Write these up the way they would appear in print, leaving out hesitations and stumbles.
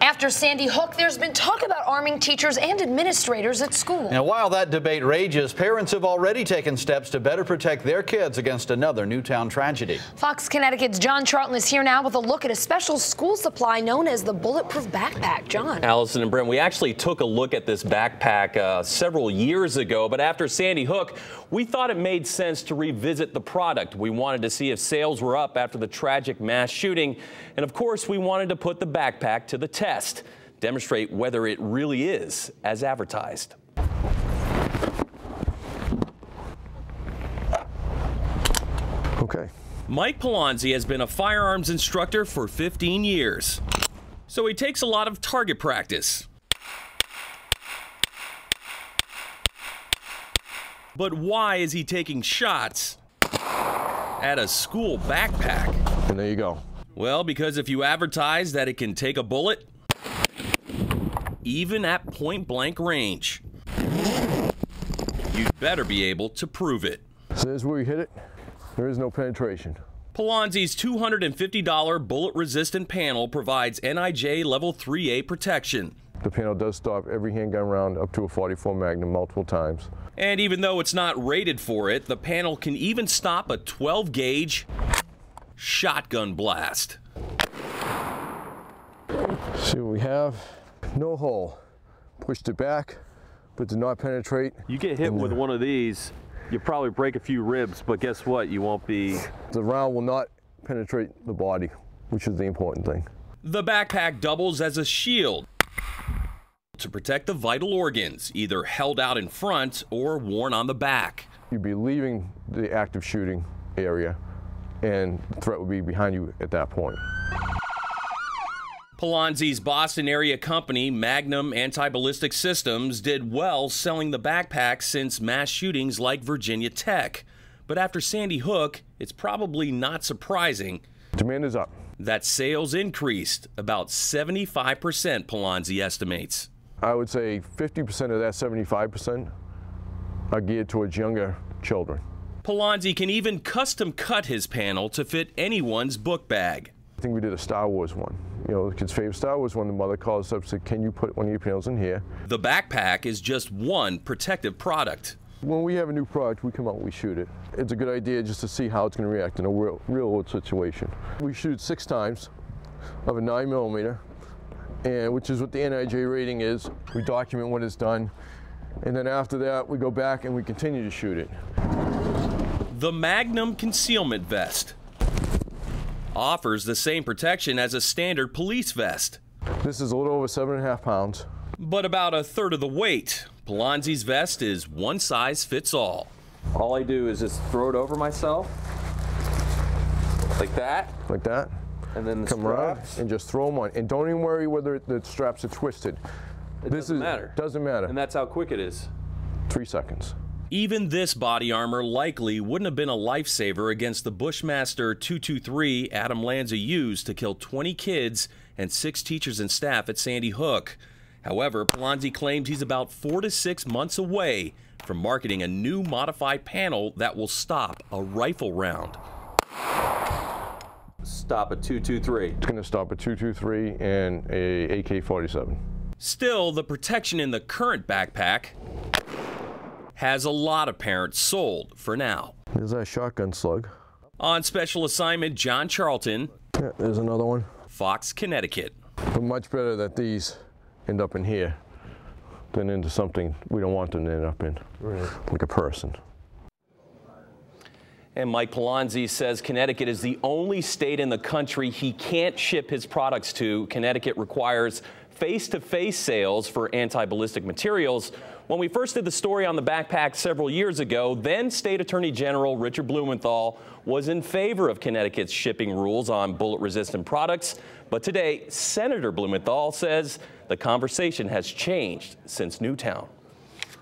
After Sandy Hook, there's been talk about arming teachers and administrators at school. Now, while that debate rages, parents have already taken steps to better protect their kids against another Newtown tragedy. Fox Connecticut's John Charlton is here now with a look at a special school supply known as the Bulletproof Backpack. John. Allison and Brent, we actually took a look at this backpack several years ago, but after Sandy Hook, we thought it made sense to revisit the product. We wanted to see if sales were up after the tragic mass shooting, and of course, we wanted to put the backpack to the test, demonstrate whether it really is as advertised. Okay. Mike Palonzi has been a firearms instructor for 15 years, so he takes a lot of target practice. But why is he taking shots at a school backpack? And there you go. Well, because if you advertise that it can take a bullet, even at point-blank range, you'd better be able to prove it. So there's where we hit it. There is no penetration. Palonzi's $250 bullet-resistant panel provides NIJ Level 3A protection. The panel does stop every handgun round up to a .44 Magnum multiple times. And even though it's not rated for it, the panel can even stop a 12-gauge shotgun blast. See what we have? No hole. Pushed it back, but did not penetrate. You get hit with one of these, you probably break a few ribs, but guess what? You won't be... The round will not penetrate the body, which is the important thing. The backpack doubles as a shield to protect the vital organs, either held out in front or worn on the back. You'd be leaving the active shooting area, and the threat would be behind you at that point. Palonzi's Boston area company, Magnum Anti Ballistic Systems, did well selling the backpack since mass shootings like Virginia Tech. But after Sandy Hook, it's probably not surprising. Demand is up. That sales increased about 75%, Palonzi estimates. I would say 50% of that 75% are geared towards younger children. Palonzi can even custom cut his panel to fit anyone's book bag. I think we did a Star Wars one. You know, the kid's favorite Star Wars one. The mother calls us up and said, can you put one of your panels in here? The backpack is just one protective product. When we have a new product, we come out and we shoot it. It's a good idea just to see how it's going to react in a real world situation. We shoot 6 times of a 9mm, and which is what the NIJ rating is. We document what it's done, and then after that, we go back and we continue to shoot it. The Magnum concealment vest offers the same protection as a standard police vest. This is a little over 7.5 pounds. But about a third of the weight. Palonzi's vest is one size fits all. All I do is just throw it over myself, like that. Like that. And then the come around and just throw them on. And don't even worry whether the straps are twisted. It doesn't matter. Doesn't matter. And that's how quick it is. 3 seconds. Even this body armor likely wouldn't have been a lifesaver against the Bushmaster 223 Adam Lanza used to kill 20 kids and 6 teachers and staff at Sandy Hook. However, Palonzi claims he's about 4 to 6 months away from marketing a new modified panel that will stop a rifle round. Stop a 223. It's going to stop a 223 and a AK-47. Still, the protection in the current backpack has a lot of parents sold for now. There's that shotgun slug. On special assignment, John Charlton. Yeah, there's another one. Fox, Connecticut. But much better that these end up in here than into something we don't want them to end up in, like a person. And Mike Palonzi says Connecticut is the only state in the country he can't ship his products to. Connecticut requires face-to-face sales for anti-ballistic materials. When we first did the story on the backpack several years ago, then State Attorney General Richard Blumenthal was in favor of Connecticut's shipping rules on bullet-resistant products. But today, Senator Blumenthal says the conversation has changed since Newtown.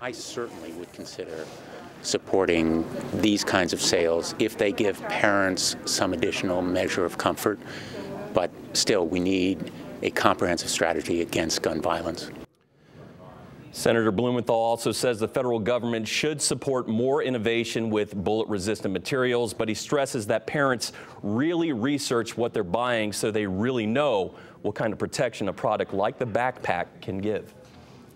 I certainly would consider supporting these kinds of sales if they give parents some additional measure of comfort. But still, we need a comprehensive strategy against gun violence. Senator Blumenthal also says the federal government should support more innovation with bullet-resistant materials, but he stresses that parents really research what they're buying so they really know what kind of protection a product like the backpack can give.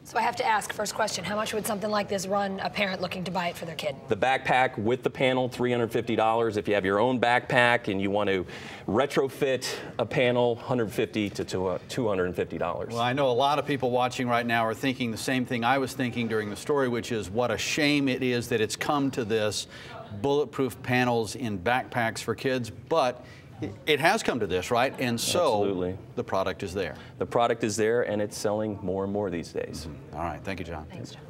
So I have to ask, first question, how much would something like this run a parent looking to buy it for their kid? The backpack with the panel, $350. If you have your own backpack and you want to retrofit a panel, $150 to $250. Well, I know a lot of people watching right now are thinking the same thing I was thinking during the story, which is what a shame it is that it's come to this, bulletproof panels in backpacks for kids, but it has come to this, right? And so Absolutely. The product is there. The product is there, and it's selling more and more these days. All right. Thank you, John. Thanks, John.